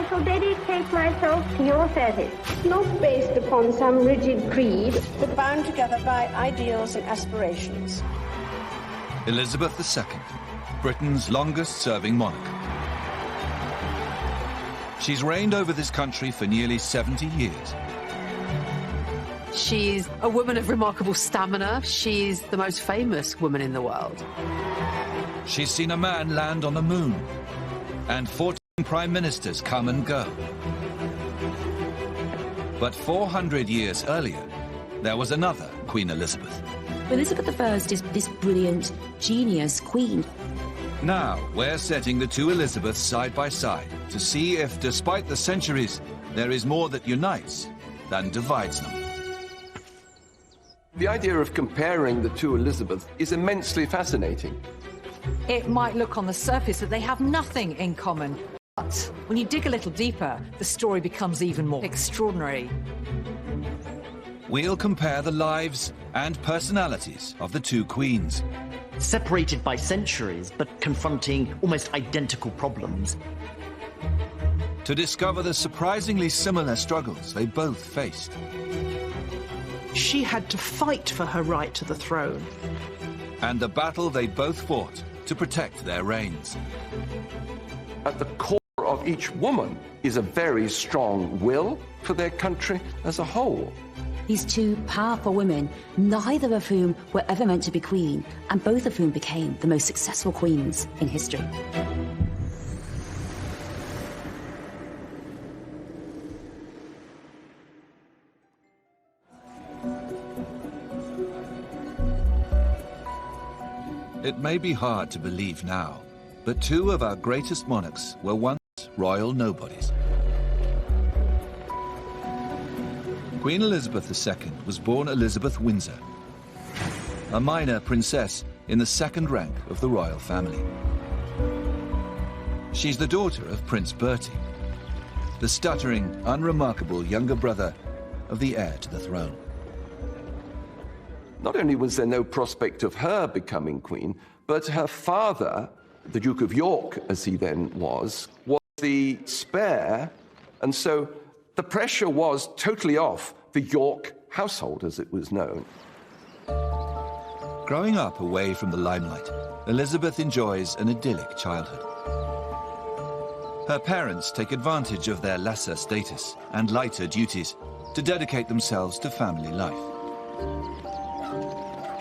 also dedicate myself to your service. Not based upon some rigid creed, but bound together by ideals and aspirations. Elizabeth II, Britain's longest-serving monarch. She's reigned over this country for nearly 70 years. She's a woman of remarkable stamina. She's the most famous woman in the world. She's seen a man land on the moon, and 14 prime ministers come and go. But 400 years earlier, there was another Queen Elizabeth. Elizabeth I is this brilliant, genius queen. Now, we're setting the two Elizabeths side by side to see if, despite the centuries, there is more that unites than divides them. The idea of comparing the two Elizabeths is immensely fascinating. It might look on the surface that they have nothing in common, but when you dig a little deeper, the story becomes even more extraordinary. We'll compare the lives and personalities of the two queens. Separated by centuries, but confronting almost identical problems. To discover the surprisingly similar struggles they both faced. She had to fight for her right to the throne. And the battle they both fought to protect their reigns. At the core of each woman is a very strong will for their country as a whole. These two powerful women, neither of whom were ever meant to be queen, and both of whom became the most successful queens in history. It may be hard to believe now, but two of our greatest monarchs were once royal nobodies. Queen Elizabeth II was born Elizabeth Windsor, a minor princess in the second rank of the royal family. She's the daughter of Prince Bertie, the stuttering, unremarkable younger brother of the heir to the throne. Not only was there no prospect of her becoming queen, but her father, the Duke of York, as he then was the spare, and so the pressure was totally off the York household, as it was known. Growing up away from the limelight, Elizabeth enjoys an idyllic childhood. Her parents take advantage of their lesser status and lighter duties to dedicate themselves to family life.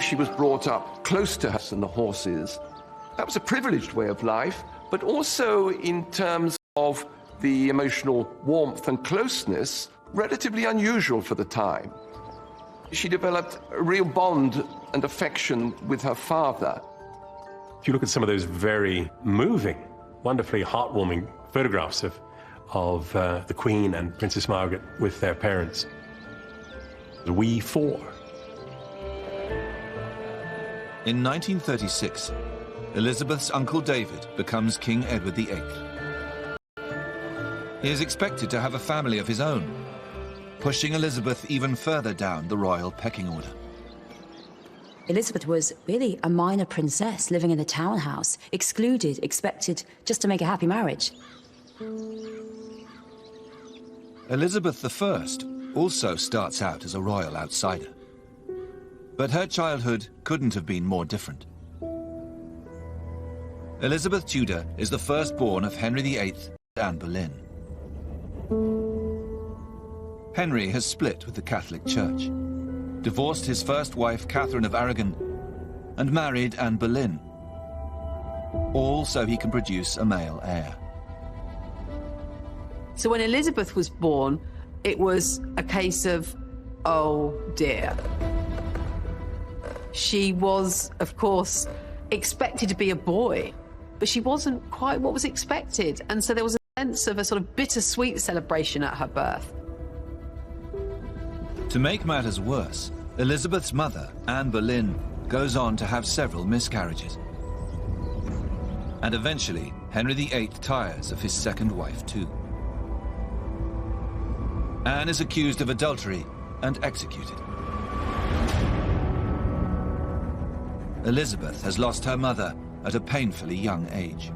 She was brought up close to us and the horses. That was a privileged way of life, but also in terms of the emotional warmth and closeness, relatively unusual for the time. She developed a real bond and affection with her father. If you look at some of those very moving, wonderfully heartwarming photographs of the Queen and Princess Margaret with their parents, we four. In 1936, Elizabeth's uncle David becomes King Edward VIII. He is expected to have a family of his own, pushing Elizabeth even further down the royal pecking order. Elizabeth was really a minor princess living in a townhouse, excluded, expected just to make a happy marriage. Elizabeth I also starts out as a royal outsider. But her childhood couldn't have been more different. Elizabeth Tudor is the firstborn of Henry VIII and Anne Boleyn. Henry has split with the Catholic Church, divorced his first wife, Catherine of Aragon, and married Anne Boleyn, all so he can produce a male heir. So when Elizabeth was born, it was a case of, oh dear. She was, of course, expected to be a boy, but she wasn't quite what was expected. And so there was a sense of a sort of bittersweet celebration at her birth. To make matters worse, Elizabeth's mother, Anne Boleyn, goes on to have several miscarriages. And eventually, Henry VIII tires of his second wife too. Anne is accused of adultery and executed. Elizabeth has lost her mother at a painfully young age.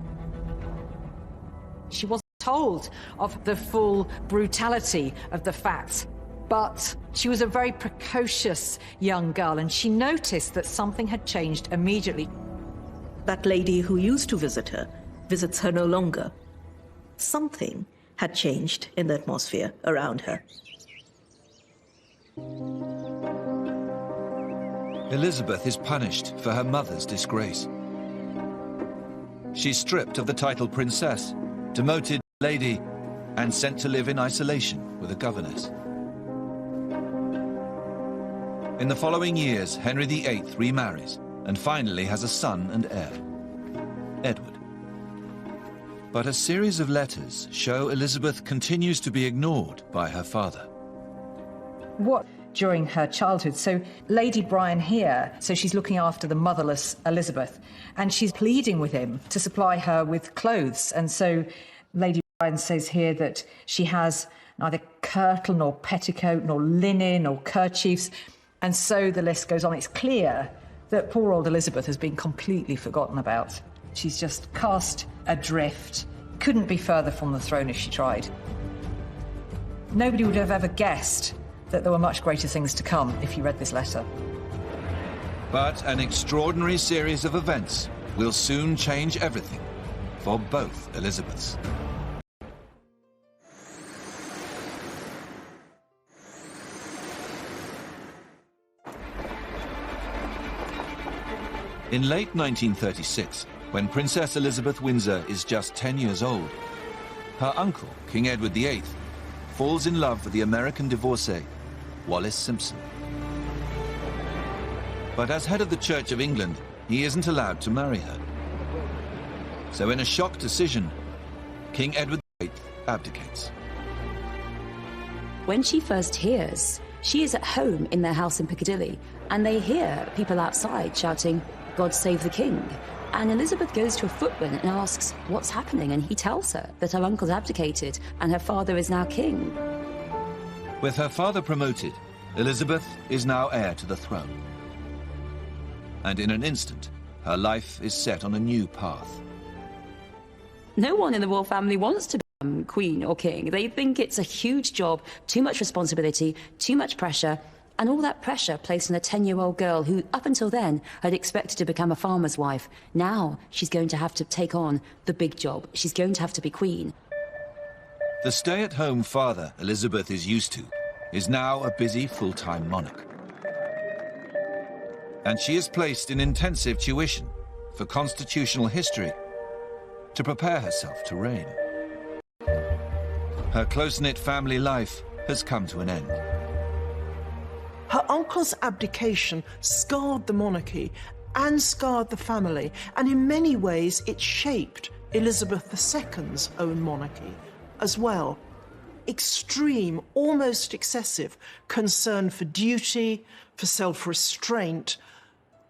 She wasn't told of the full brutality of the facts. But she was a very precocious young girl, and she noticed that something had changed immediately. That lady who used to visit her visits her no longer. Something had changed in the atmosphere around her. Elizabeth is punished for her mother's disgrace. She's stripped of the title princess, demoted lady, and sent to live in isolation with a governess. In the following years, Henry VIII remarries and finally has a son and heir, Edward. But a series of letters show Elizabeth continues to be ignored by her father. What during her childhood? So Lady Bryan here, so she's looking after the motherless Elizabeth, and she's pleading with him to supply her with clothes. And so Lady Bryan says here that she has neither kirtle nor petticoat nor linen or kerchiefs. And so the list goes on. It's clear that poor old Elizabeth has been completely forgotten about. She's just cast adrift, couldn't be further from the throne if she tried. Nobody would have ever guessed that there were much greater things to come if you read this letter. But an extraordinary series of events will soon change everything for both Elizabeths. In late 1936, when Princess Elizabeth Windsor is just 10 years old, her uncle, King Edward VIII, falls in love with the American divorcee, Wallis Simpson. But as head of the Church of England, he isn't allowed to marry her. So in a shock decision, King Edward VIII abdicates. When she first hears, she is at home in their house in Piccadilly, and they hear people outside shouting, "God save the King." And Elizabeth goes to a footman and asks what's happening, and he tells her that her uncle's abdicated and her father is now king. With her father promoted, Elizabeth is now heir to the throne. And in an instant, her life is set on a new path. No one in the royal family wants to become queen or king. They think it's a huge job, too much responsibility, too much pressure, and all that pressure placed on a 10-year-old girl who, up until then, had expected to become a farmer's wife. Now she's going to have to take on the big job. She's going to have to be queen. The stay-at-home father Elizabeth is used to is now a busy full-time monarch. And she is placed in intensive tuition for constitutional history to prepare herself to reign. Her close-knit family life has come to an end. Her uncle's abdication scarred the monarchy and scarred the family, and in many ways it shaped Elizabeth II's own monarchy as well. Extreme, almost excessive concern for duty, for self-restraint,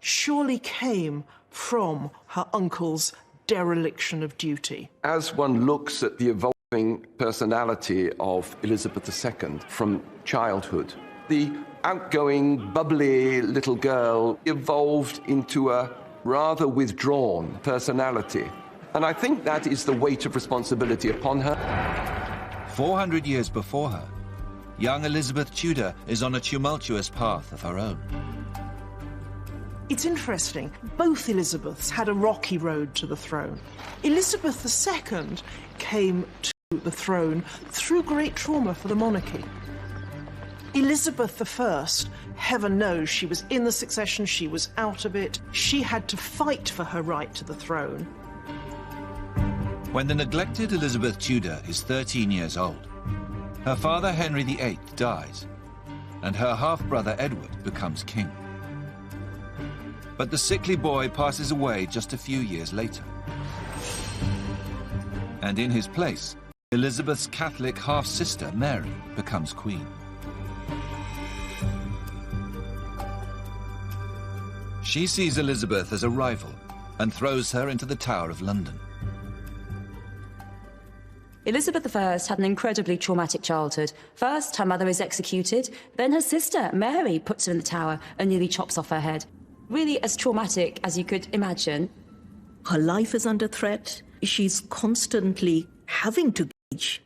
surely came from her uncle's dereliction of duty. As one looks at the evolving personality of Elizabeth II from childhood, the outgoing, bubbly little girl evolved into a rather withdrawn personality. And I think that is the weight of responsibility upon her. 400 years before her, young Elizabeth Tudor is on a tumultuous path of her own. It's interesting, both Elizabeths had a rocky road to the throne. Elizabeth II came to the throne through great trauma for the monarchy. Elizabeth I, heaven knows, she was in the succession, she was out of it. She had to fight for her right to the throne. When the neglected Elizabeth Tudor is 13 years old, her father Henry VIII dies, and her half-brother Edward becomes king. But the sickly boy passes away just a few years later. And in his place, Elizabeth's Catholic half-sister Mary becomes queen. She sees Elizabeth as a rival and throws her into the Tower of London. Elizabeth I had an incredibly traumatic childhood. First, her mother is executed, then her sister, Mary, puts her in the tower and nearly chops off her head. Really as traumatic as you could imagine. Her life is under threat. She's constantly having to gauge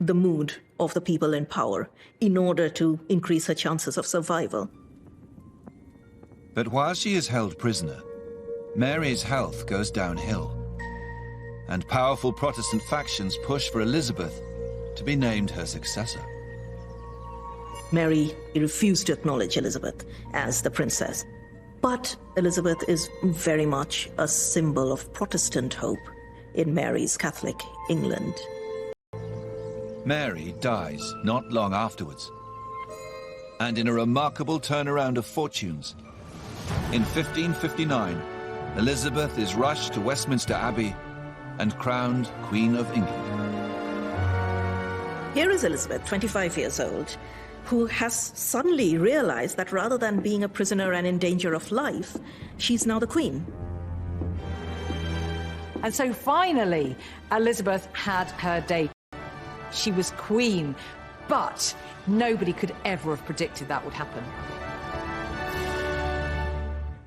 the mood of the people in power in order to increase her chances of survival. But while she is held prisoner, Mary's health goes downhill, and powerful Protestant factions push for Elizabeth to be named her successor. Mary refused to acknowledge Elizabeth as the princess. But Elizabeth is very much a symbol of Protestant hope in Mary's Catholic England. Mary dies not long afterwards, and in a remarkable turnaround of fortunes, in 1559, Elizabeth is rushed to Westminster Abbey and crowned Queen of England. Here is Elizabeth, 25 years old, who has suddenly realized that rather than being a prisoner and in danger of life, she's now the Queen. And so finally, Elizabeth had her day. She was Queen, but nobody could ever have predicted that would happen.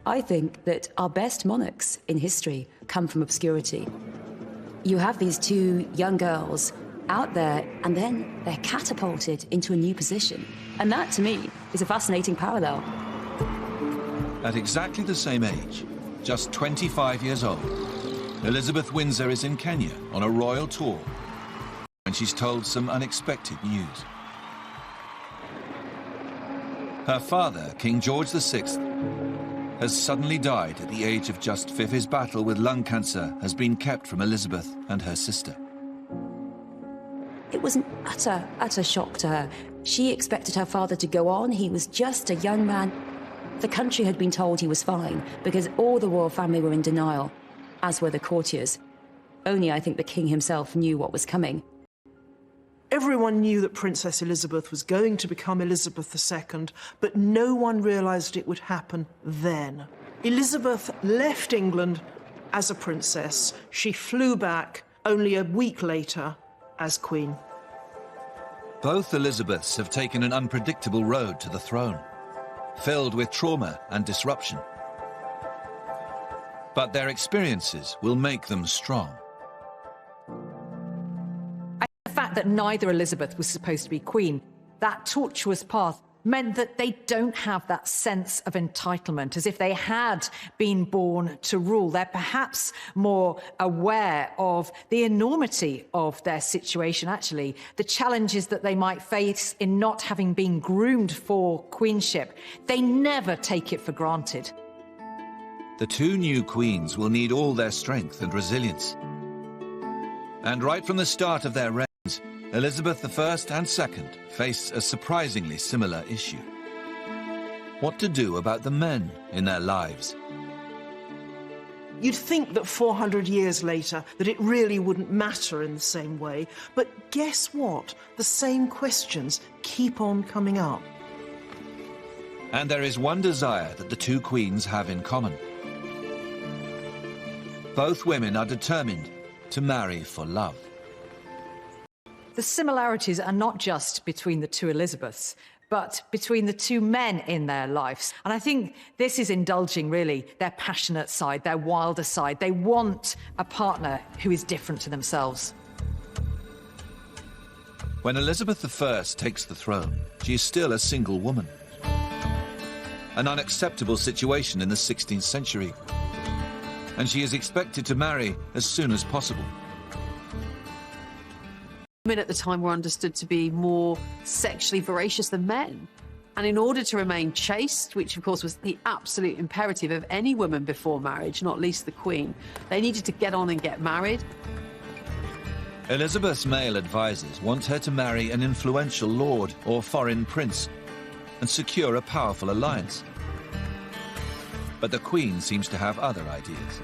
I think that our best monarchs in history come from obscurity. You have these two young girls out there, and then they're catapulted into a new position. And that, to me, is a fascinating parallel. At exactly the same age, just 25 years old, Elizabeth Windsor is in Kenya on a royal tour when she's told some unexpected news. Her father, King George VI, has suddenly died at the age of just 5. His battle with lung cancer has been kept from Elizabeth and her sister. It was an utter shock to her. She expected her father to go on. He was just a young man. The country had been told he was fine because all the royal family were in denial, as were the courtiers. Only I think the king himself knew what was coming. Everyone knew that Princess Elizabeth was going to become Elizabeth II, but no one realised it would happen then. Elizabeth left England as a princess. She flew back only a week later as Queen. Both Elizabeths have taken an unpredictable road to the throne, filled with trauma and disruption. But their experiences will make them strong. The fact that neither Elizabeth was supposed to be Queen, that tortuous path, meant that they don't have that sense of entitlement, as if they had been born to rule. They're perhaps more aware of the enormity of their situation, actually, the challenges that they might face in not having been groomed for queenship. They never take it for granted. The two new queens will need all their strength and resilience. And right from the start of their reigns, Elizabeth I and II face a surprisingly similar issue. What to do about the men in their lives? You'd think that 400 years later that it really wouldn't matter in the same way, but guess what? The same questions keep on coming up. And there is one desire that the two queens have in common. Both women are determined to marry for love. The similarities are not just between the two Elizabeths, but between the two men in their lives. And I think this is indulging, really, their passionate side, their wilder side. They want a partner who is different to themselves. When Elizabeth I takes the throne, she is still a single woman. An unacceptable situation in the 16th century. And she is expected to marry as soon as possible. Women at the time were understood to be more sexually voracious than men. And in order to remain chaste, which of course was the absolute imperative of any woman before marriage, not least the Queen, they needed to get on and get married. Elizabeth's male advisors want her to marry an influential lord or foreign prince and secure a powerful alliance. But the Queen seems to have other ideas.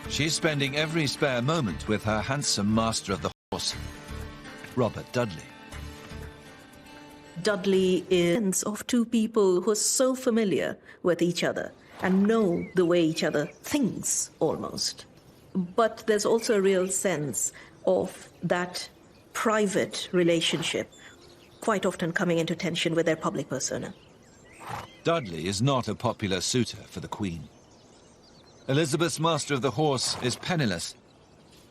She's spending every spare moment with her handsome master of the horse, Robert Dudley. Dudley is of two people who are so familiar with each other and know the way each other thinks, almost. But there's also a real sense of that private relationship quite often coming into tension with their public persona. Dudley is not a popular suitor for the Queen. Elizabeth's master of the horse is penniless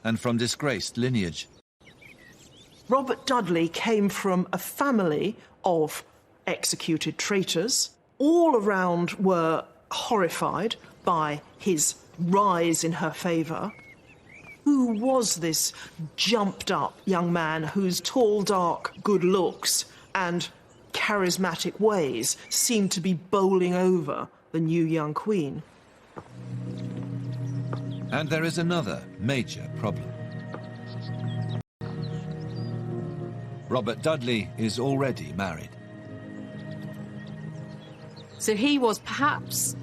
and from disgraced lineage. Robert Dudley came from a family of executed traitors. All around were horrified by his rise in her favour. Who was this jumped-up young man whose tall, dark good looks and charismatic ways seemed to be bowling over the new young queen? And there is another major problem. Robert Dudley is already married. So he was perhaps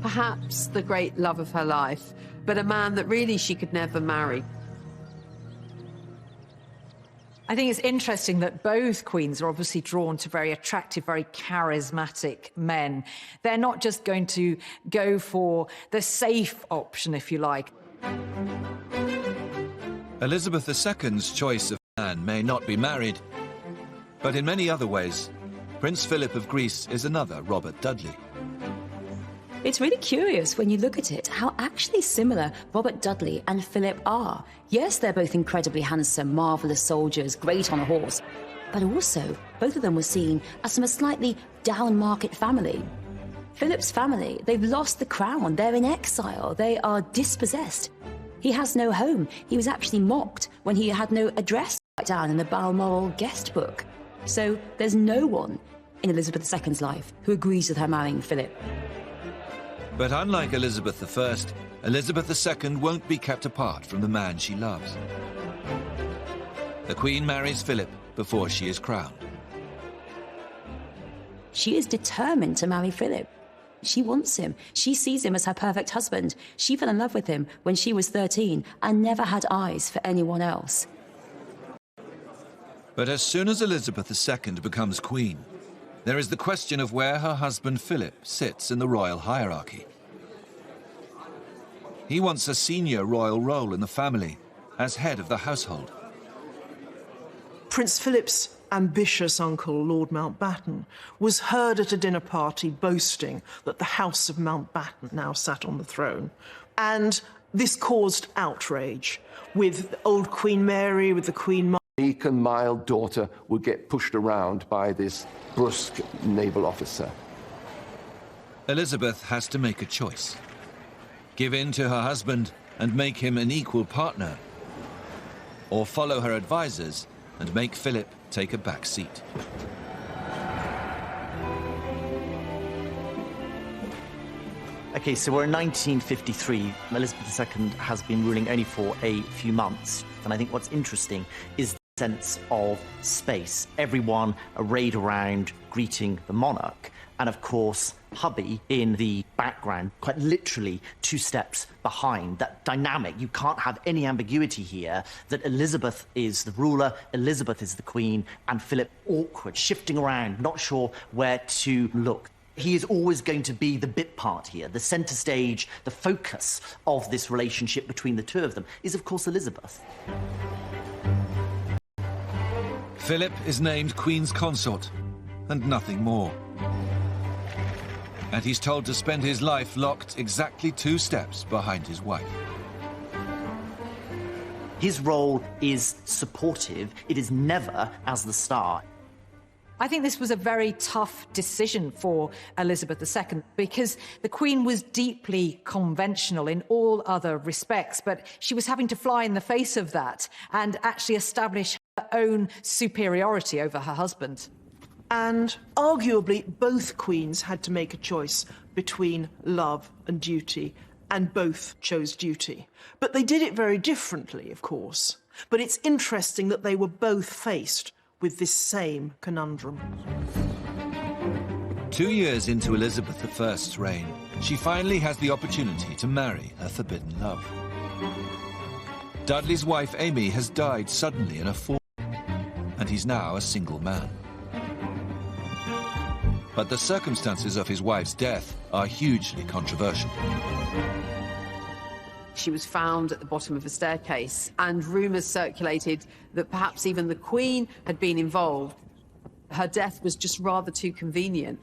the great love of her life, but a man that really she could never marry. I think it's interesting that both queens are obviously drawn to very attractive, very charismatic men. They're not just going to go for the safe option, if you like. Elizabeth II's choice of man may not be married, but in many other ways, Prince Philip of Greece is another Robert Dudley. It's really curious when you look at it how actually similar Robert Dudley and Philip are. Yes, they're both incredibly handsome, marvellous soldiers, great on a horse, but also both of them were seen as from a slightly down-market family. Philip's family, they've lost the crown, they're in exile, they are dispossessed. He has no home. He was actually mocked when he had no address down in the Balmoral guest book. So there's no one in Elizabeth II's life who agrees with her marrying Philip. But unlike Elizabeth I, Elizabeth II won't be kept apart from the man she loves. The Queen marries Philip before she is crowned. She is determined to marry Philip. She wants him. She sees him as her perfect husband. She fell in love with him when she was 13 and never had eyes for anyone else. But as soon as Elizabeth II becomes queen, there is the question of where her husband Philip sits in the royal hierarchy. He wants a senior royal role in the family as head of the household. Prince Philip's ambitious uncle, Lord Mountbatten, was heard at a dinner party boasting that the House of Mountbatten now sat on the throne. And this caused outrage, with old Queen Mary, with the Queen meek and mild daughter would get pushed around by this brusque naval officer. Elizabeth has to make a choice. Give in to her husband and make him an equal partner, or follow her advisors and make Philip take a back seat. Okay, so we're in 1953. Elizabeth II has been ruling only for a few months. And I think what's interesting is the sense of space. Everyone arrayed around greeting the monarch. And of course, hubby in the background, quite literally 2 steps behind. That dynamic, you can't have any ambiguity here that Elizabeth is the ruler, Elizabeth is the queen, and Philip awkward, shifting around, not sure where to look. He is always going to be the bit part here. The centre stage, the focus of this relationship between the two of them is, of course, Elizabeth. Philip is named Queen's consort, and nothing more. And he's told to spend his life locked exactly 2 steps behind his wife. His role is supportive. It is never as the star. I think this was a very tough decision for Elizabeth II because the Queen was deeply conventional in all other respects, but she was having to fly in the face of that and actually establish her own superiority over her husband. And arguably, both queens had to make a choice between love and duty, and both chose duty. But they did it very differently, of course. But it's interesting that they were both faced with this same conundrum. 2 years into Elizabeth I's reign, she finally has the opportunity to marry her forbidden love. Dudley's wife Amy has died suddenly in a fall, and he's now a single man. But the circumstances of his wife's death are hugely controversial. She was found at the bottom of a staircase, and rumours circulated that perhaps even the Queen had been involved. Her death was just rather too convenient.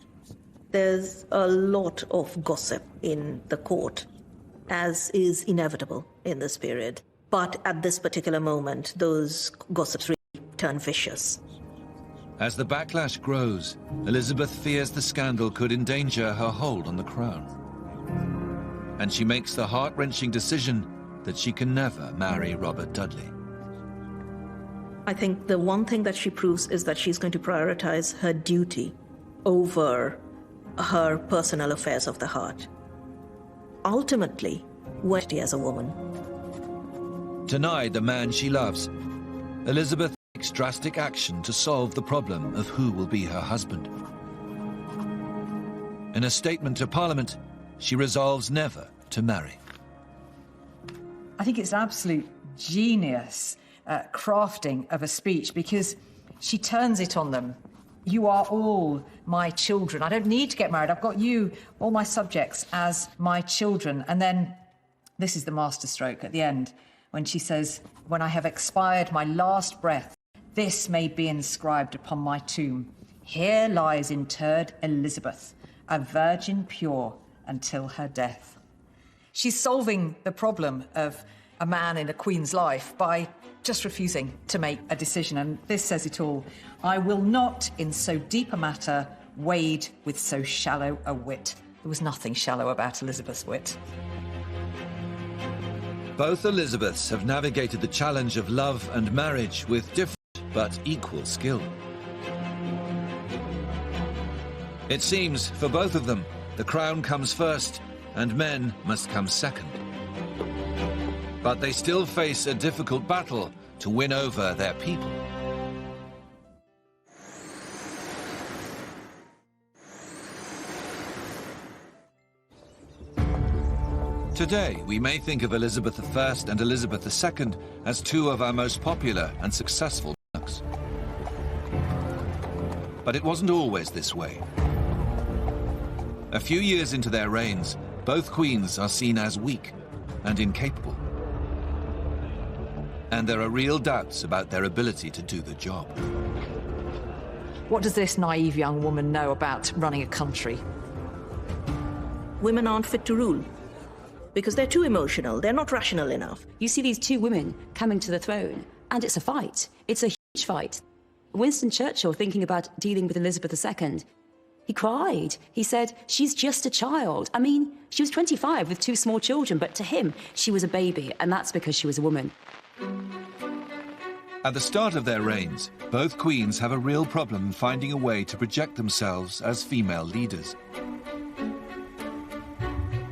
There's a lot of gossip in the court, as is inevitable in this period. But at this particular moment, those gossips really turn vicious. As the backlash grows, Elizabeth fears the scandal could endanger her hold on the crown. And she makes the heart-wrenching decision that she can never marry Robert Dudley. I think the one thing that she proves is that she's going to prioritize her duty over her personal affairs of the heart. Ultimately, what as a woman. Denied the man she loves, Elizabeth takes drastic action to solve the problem of who will be her husband. In a statement to Parliament, she resolves never to marry. I think it's an absolute genius crafting of a speech, because she turns it on them. You are all my children. I don't need to get married. I've got you, all my subjects, as my children. And then this is the masterstroke at the end, when she says, when I have expired my last breath, this may be inscribed upon my tomb. Here lies interred Elizabeth, a virgin pure until her death. She's solving the problem of a man in a queen's life by just refusing to make a decision. And this says it all. I will not, in so deep a matter, wade with so shallow a wit. There was nothing shallow about Elizabeth's wit. Both Elizabeths have navigated the challenge of love and marriage with different but equal skill. It seems, for both of them, the crown comes first and men must come second. But they still face a difficult battle to win over their people. Today, we may think of Elizabeth I and Elizabeth II as two of our most popular and successful monarchs. But it wasn't always this way. A few years into their reigns, both queens are seen as weak and incapable. And there are real doubts about their ability to do the job. What does this naive young woman know about running a country? Women aren't fit to rule because they're too emotional. They're not rational enough. You see these two women coming to the throne, and it's a fight. It's a huge fight. Winston Churchill, thinking about dealing with Elizabeth II, he cried. He said, she's just a child. I mean, she was 25 with two small children, but to him, she was a baby, and that's because she was a woman. At the start of their reigns, both queens have a real problem finding a way to project themselves as female leaders.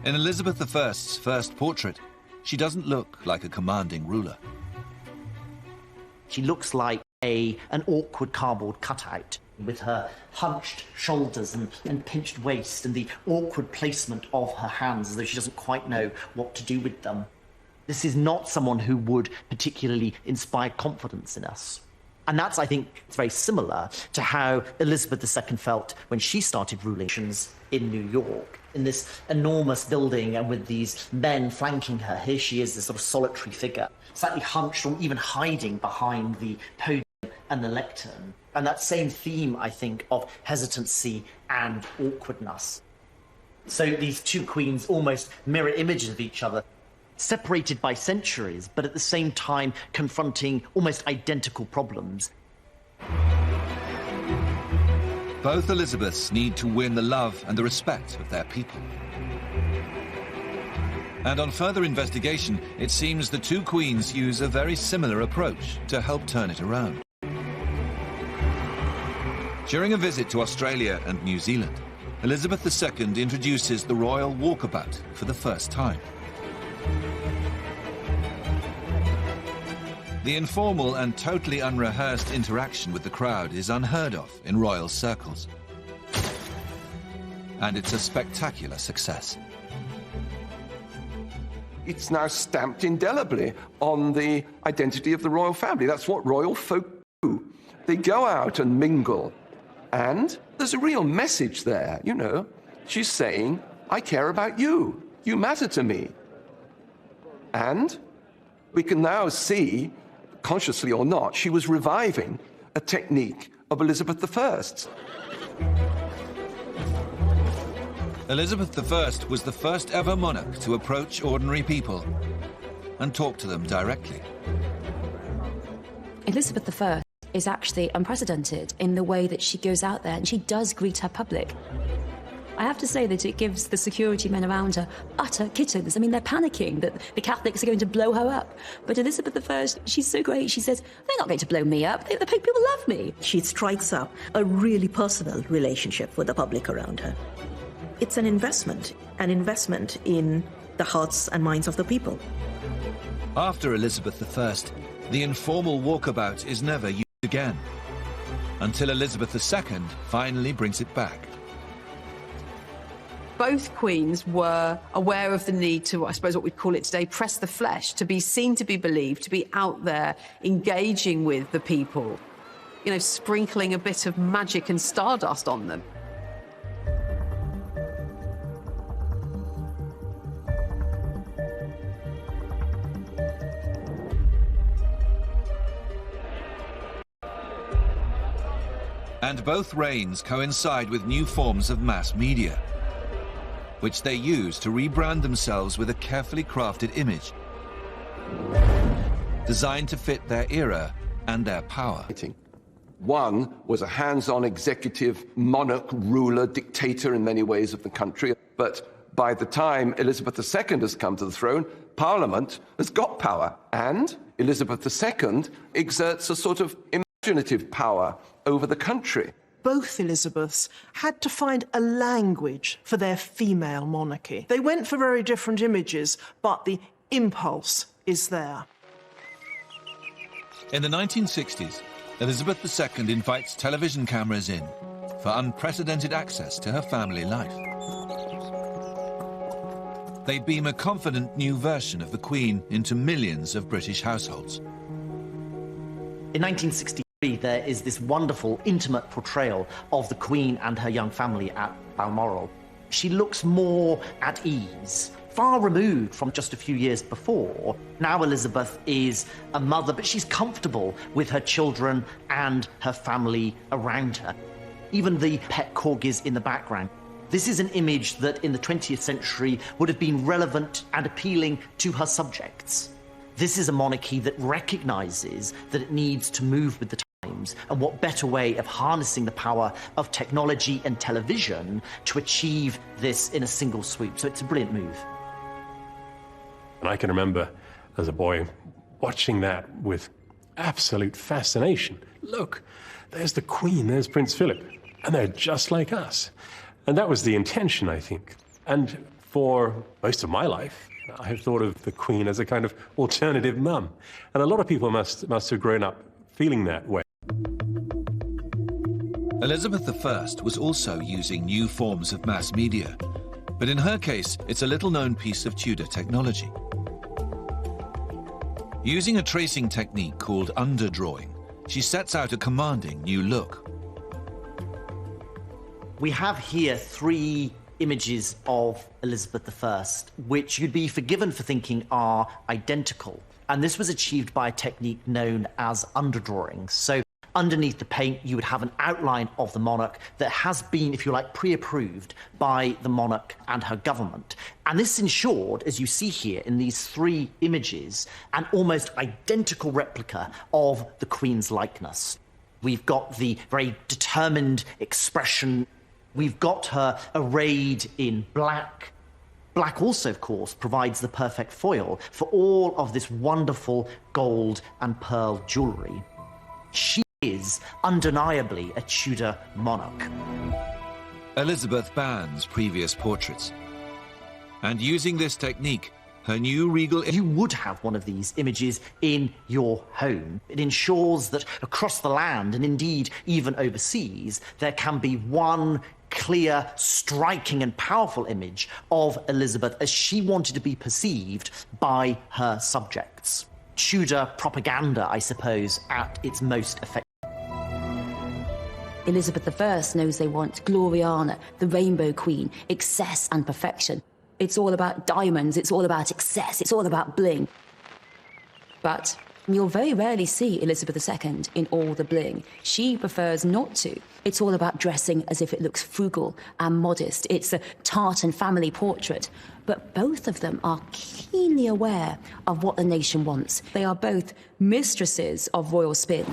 In Elizabeth I's first portrait, she doesn't look like a commanding ruler. She looks like an awkward cardboard cutout, with her hunched shoulders and pinched waist and the awkward placement of her hands, as though she doesn't quite know what to do with them. This is not someone who would particularly inspire confidence in us. And that's, I think, it's very similar to how Elizabeth II felt when she started ruling in New York, in this enormous building and with these men flanking her. Here she is, this sort of solitary figure, slightly hunched or even hiding behind the podium and the lectern. And that same theme, I think, of hesitancy and awkwardness. So these two queens almost mirror images of each other, separated by centuries, but at the same time confronting almost identical problems. Both Elizabeths need to win the love and the respect of their people. And on further investigation, it seems the two queens use a very similar approach to help turn it around. During a visit to Australia and New Zealand, Elizabeth II introduces the royal walkabout for the first time. The informal and totally unrehearsed interaction with the crowd is unheard of in royal circles. And it's a spectacular success. It's now stamped indelibly on the identity of the royal family. That's what royal folk do. They go out and mingle. And there's a real message there, you know. She's saying, I care about you. You matter to me. And we can now see, consciously or not, she was reviving a technique of Elizabeth I. Elizabeth I was the first ever monarch to approach ordinary people and talk to them directly. Elizabeth I is actually unprecedented in the way that she goes out there and she does greet her public. I have to say that it gives the security men around her utter kittens. I mean, they're panicking that the Catholics are going to blow her up. But Elizabeth I, she's so great. She says, they're not going to blow me up. The people love me. She strikes up a really personal relationship with the public around her. It's an investment in the hearts and minds of the people. After Elizabeth I, the informal walkabout is never used again, until Elizabeth II finally brings it back. Both queens were aware of the need to, I suppose what we'd call it today, press the flesh, to be seen, to be believed, to be out there engaging with the people, you know, sprinkling a bit of magic and stardust on them. And both reigns coincide with new forms of mass media, which they use to rebrand themselves with a carefully crafted image, designed to fit their era and their power. One was a hands-on executive, monarch, ruler, dictator in many ways of the country. But by the time Elizabeth II has come to the throne, Parliament has got power. And Elizabeth II exerts a sort of imaginative power over the country. Both Elizabeths had to find a language for their female monarchy. They went for very different images, but the impulse is there. In the 1960s, Elizabeth II invites television cameras in for unprecedented access to her family life. They beam a confident new version of the Queen into millions of British households. In 1963, there is this wonderful, intimate portrayal of the Queen and her young family at Balmoral. She looks more at ease, far removed from just a few years before. Now Elizabeth is a mother, but she's comfortable with her children and her family around her. Even the pet corgis in the background. This is an image that in the 20th century would have been relevant and appealing to her subjects. This is a monarchy that recognises that it needs to move with the times, and what better way of harnessing the power of technology and television to achieve this in a single swoop. So it's a brilliant move. And I can remember as a boy watching that with absolute fascination. Look, there's the Queen, there's Prince Philip, and they're just like us. And that was the intention, I think. And for most of my life, I have thought of the Queen as a kind of alternative mum. And a lot of people must have grown up feeling that way. Elizabeth I was also using new forms of mass media, but in her case, it's a little-known piece of Tudor technology. Using a tracing technique called underdrawing, she sets out a commanding new look. We have here three images of Elizabeth I, which you'd be forgiven for thinking are identical. And this was achieved by a technique known as underdrawing. So underneath the paint, you would have an outline of the monarch that has been, if you like, pre-approved by the monarch and her government. And this ensured, as you see here in these three images, an almost identical replica of the Queen's likeness. We've got the very determined expression. We've got her arrayed in black. Black also, of course, provides the perfect foil for all of this wonderful gold and pearl jewellery. She is undeniably a Tudor monarch. Elizabeth bans previous portraits. And using this technique, her new regal... You would have one of these images in your home. It ensures that across the land, and indeed even overseas, there can be one clear, striking and powerful image of Elizabeth as she wanted to be perceived by her subjects. Tudor propaganda, I suppose, at its most effective. Elizabeth I knows they want Gloriana, the Rainbow Queen, excess and perfection. It's all about diamonds, it's all about excess, it's all about bling. But you'll very rarely see Elizabeth II in all the bling. She prefers not to. It's all about dressing as if it looks frugal and modest. It's a tartan family portrait. But both of them are keenly aware of what the nation wants. They are both mistresses of royal spin.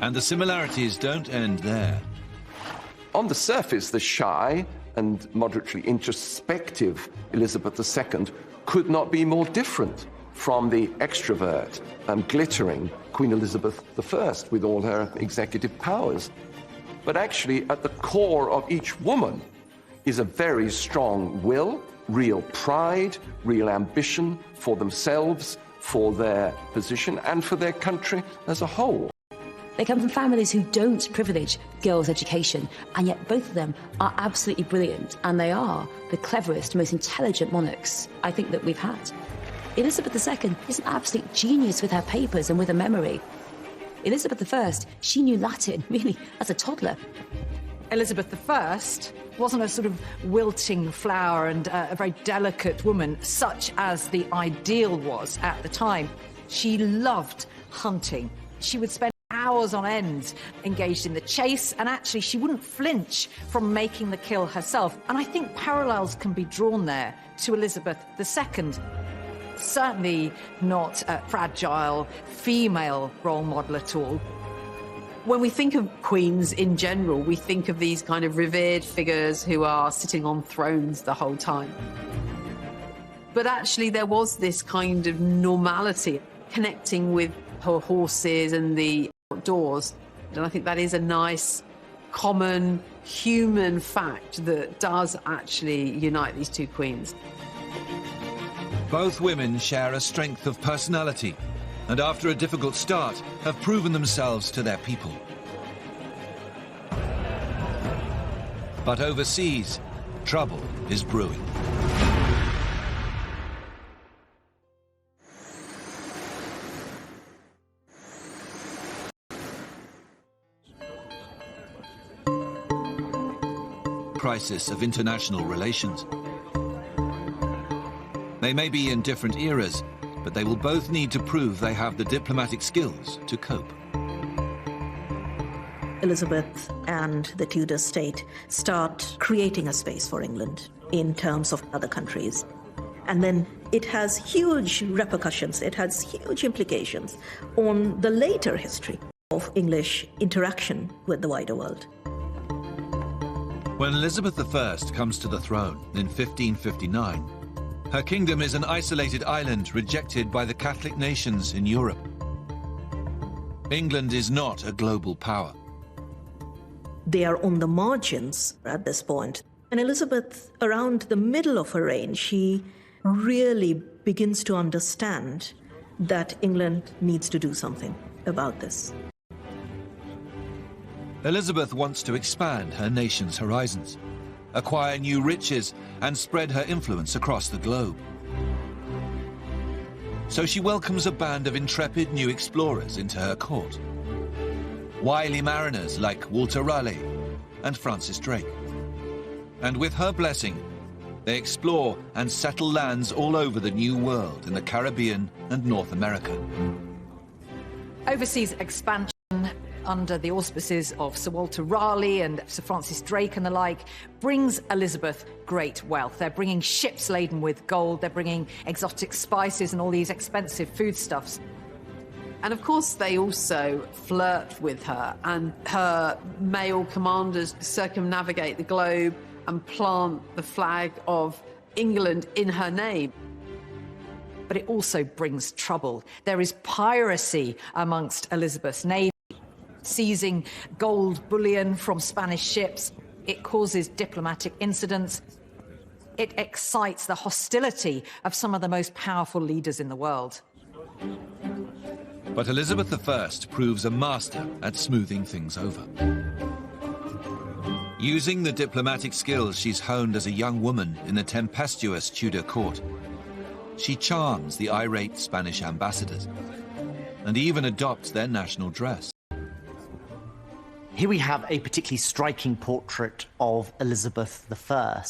And the similarities don't end there. On the surface, the shy and moderately introspective Elizabeth II could not be more different from the extrovert and glittering Queen Elizabeth I with all her executive powers. But actually, at the core of each woman is a very strong will, real pride, real ambition for themselves, for their position, and for their country as a whole. They come from families who don't privilege girls' education, and yet both of them are absolutely brilliant, and they are the cleverest, most intelligent monarchs I think that we've had. Elizabeth II is an absolute genius with her papers and with her memory. Elizabeth I, she knew Latin, really, as a toddler. Elizabeth I wasn't a sort of wilting flower and a very delicate woman, such as the ideal was at the time. She loved hunting. She would spend hours on end engaged in the chase, and actually she wouldn't flinch from making the kill herself. And I think parallels can be drawn there to Elizabeth II. Certainly not a fragile female role model at all. When we think of queens in general, we think of these kind of revered figures who are sitting on thrones the whole time. But actually there was this kind of normality, connecting with her horses and the outdoors. And I think that is a nice, common, human fact that does actually unite these two queens. Both women share a strength of personality, and after a difficult start, have proven themselves to their people. But overseas, trouble is brewing. Crisis of international relations. They may be in different eras, but they will both need to prove they have the diplomatic skills to cope. Elizabeth and the Tudor state start creating a space for England in terms of other countries. And then it has huge repercussions, it has huge implications on the later history of English interaction with the wider world. When Elizabeth I comes to the throne in 1559, her kingdom is an isolated island rejected by the Catholic nations in Europe. England is not a global power. They are on the margins at this point. And Elizabeth, around the middle of her reign, she really begins to understand that England needs to do something about this. Elizabeth wants to expand her nation's horizons, acquire new riches, and spread her influence across the globe. So she welcomes a band of intrepid new explorers into her court. Wily mariners like Walter Raleigh and Francis Drake. And with her blessing, they explore and settle lands all over the New World in the Caribbean and North America. Overseas expansion under the auspices of Sir Walter Raleigh and Sir Francis Drake and the like brings Elizabeth great wealth. They're bringing ships laden with gold, they're bringing exotic spices and all these expensive foodstuffs. And of course they also flirt with her, and her male commanders circumnavigate the globe and plant the flag of England in her name. But it also brings trouble. There is piracy amongst Elizabeth's navy, seizing gold bullion from Spanish ships. It causes diplomatic incidents. It excites the hostility of some of the most powerful leaders in the world. But Elizabeth I proves a master at smoothing things over. Using the diplomatic skills she's honed as a young woman in the tempestuous Tudor court, she charms the irate Spanish ambassadors and even adopts their national dress. Here we have a particularly striking portrait of Elizabeth I.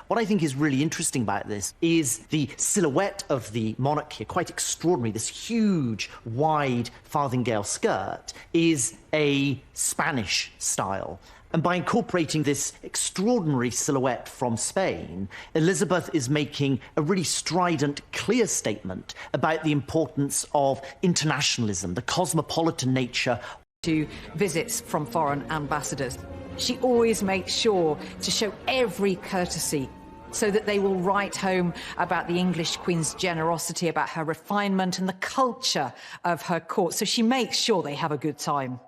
What I think is really interesting about this is the silhouette of the monarch here, quite extraordinary. This huge, wide farthingale skirt is a Spanish style. And by incorporating this extraordinary silhouette from Spain, Elizabeth is making a really strident, clear statement about the importance of internationalism, the cosmopolitan nature to visits from foreign ambassadors. She always makes sure to show every courtesy so that they will write home about the English Queen's generosity, about her refinement and the culture of her court. So she makes sure they have a good time.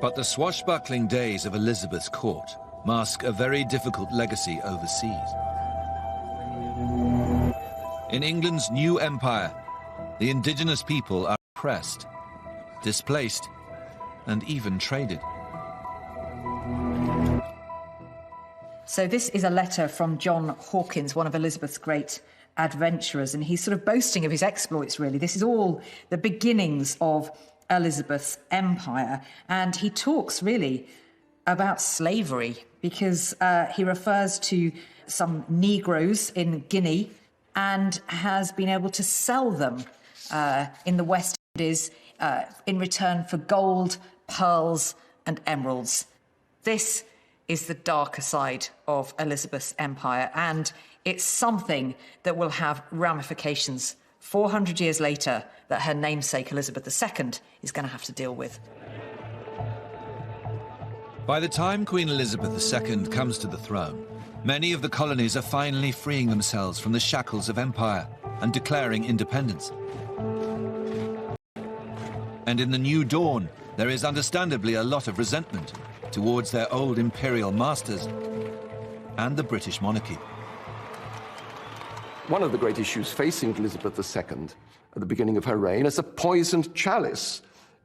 But the swashbuckling days of Elizabeth's court mask a very difficult legacy overseas. In England's new empire, the indigenous people are oppressed, displaced, and even traded. So this is a letter from John Hawkins, one of Elizabeth's great adventurers, and he's sort of boasting of his exploits, really. This is all the beginnings of Elizabeth's empire, and he talks really about slavery, because he refers to some Negroes in Guinea and has been able to sell them in the West Indies in return for gold, pearls and emeralds. This is the darker side of Elizabeth's empire, and it's something that will have ramifications 400 years later that her namesake Elizabeth II is going to have to deal with. By the time Queen Elizabeth II comes to the throne, many of the colonies are finally freeing themselves from the shackles of empire and declaring independence. And in the new dawn, there is understandably a lot of resentment towards their old imperial masters and the British monarchy. One of the great issues facing Elizabeth II at the beginning of her reign is a poisoned chalice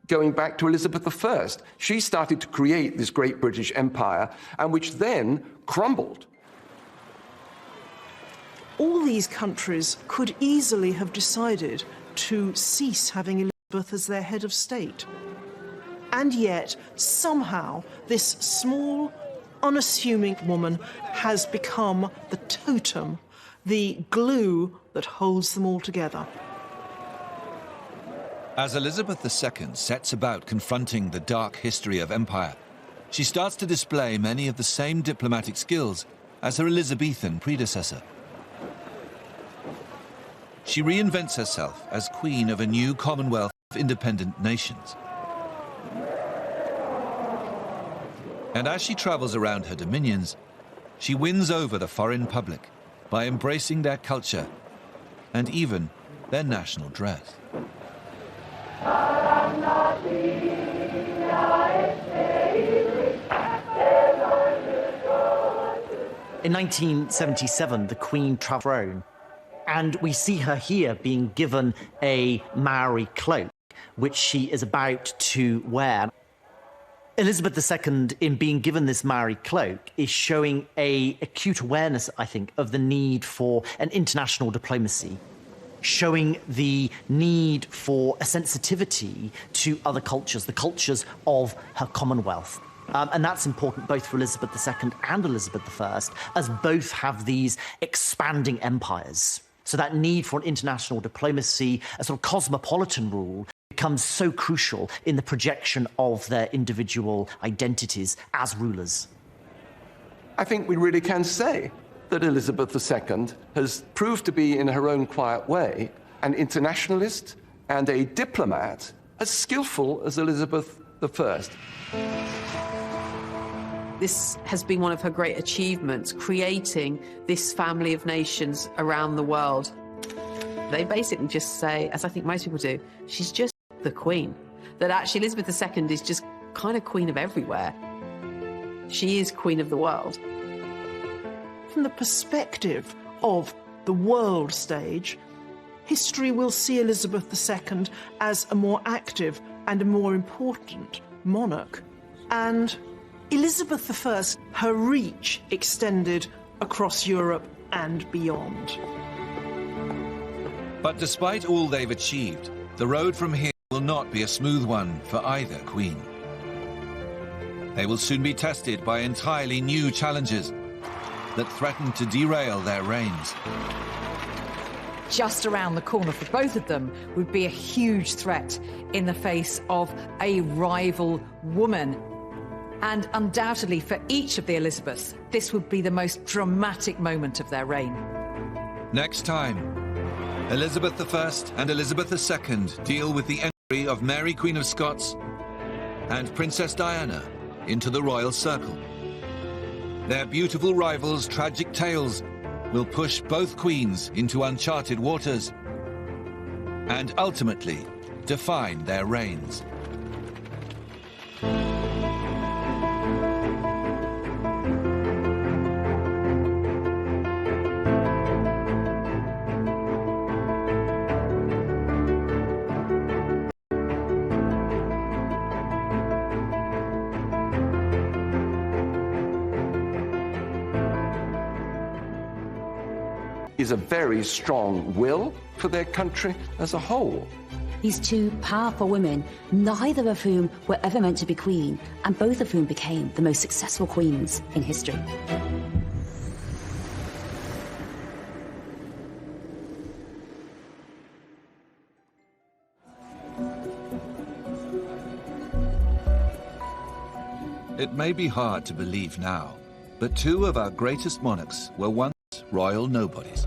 going back to Elizabeth I. She started to create this great British empire, and which then crumbled. All these countries could easily have decided to cease having Elizabeth as their head of state. And yet, somehow, this small, unassuming woman has become the totem, the glue that holds them all together. As Elizabeth II sets about confronting the dark history of empire, she starts to display many of the same diplomatic skills as her Elizabethan predecessor. She reinvents herself as queen of a new commonwealth of independent nations. And as she travels around her dominions, she wins over the foreign public by embracing their culture and even their national dress. In 1977, the Queen travelled Rome, and we see her here being given a Maori cloak, which she is about to wear. Elizabeth II, in being given this Maori cloak, is showing an acute awareness, I think, of the need for an international diplomacy, showing the need for a sensitivity to other cultures, the cultures of her Commonwealth. And that's important both for Elizabeth II and Elizabeth I, as both have these expanding empires. So that need for an international diplomacy, a sort of cosmopolitan rule, becomes so crucial in the projection of their individual identities as rulers. I think we really can say that Elizabeth II has proved to be, in her own quiet way, an internationalist and a diplomat as skillful as Elizabeth I. This has been one of her great achievements, creating this family of nations around the world. They basically just say, as I think most people do, she's just the queen. That actually Elizabeth II is just kind of queen of everywhere. She is queen of the world. From the perspective of the world stage, history will see Elizabeth II as a more active and a more important monarch. And Elizabeth I, her reach extended across Europe and beyond. But despite all they've achieved, the road from here will not be a smooth one for either queen. They will soon be tested by entirely new challenges that threaten to derail their reigns. Just around the corner for both of them would be a huge threat in the face of a rival woman. And undoubtedly for each of the Elizabeths, this would be the most dramatic moment of their reign. Next time, Elizabeth I and Elizabeth II deal with the of Mary, Queen of Scots, and Princess Diana into the royal circle. Their beautiful rivals' tragic tales will push both queens into uncharted waters and ultimately define their reigns. Is a very strong will for their country as a whole. These two powerful women, neither of whom were ever meant to be queen, and both of whom became the most successful queens in history. It may be hard to believe now, but two of our greatest monarchs were once royal nobodies.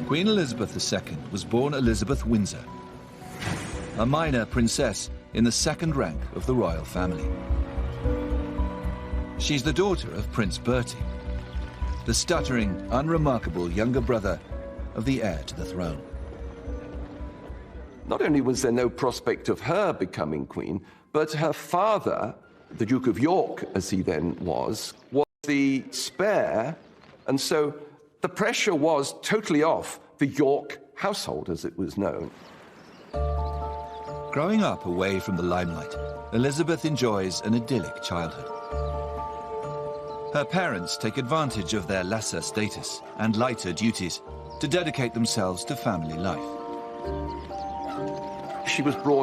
Queen Elizabeth II was born Elizabeth Windsor, a minor princess in the second rank of the royal family. She's the daughter of Prince Bertie, the stuttering, unremarkable younger brother of the heir to the throne. Not only was there no prospect of her becoming queen, but her father, the Duke of York, as he then was the spare, and so the pressure was totally off the York household, as it was known. Growing up away from the limelight, Elizabeth enjoys an idyllic childhood. Her parents take advantage of their lesser status and lighter duties to dedicate themselves to family life. She was brought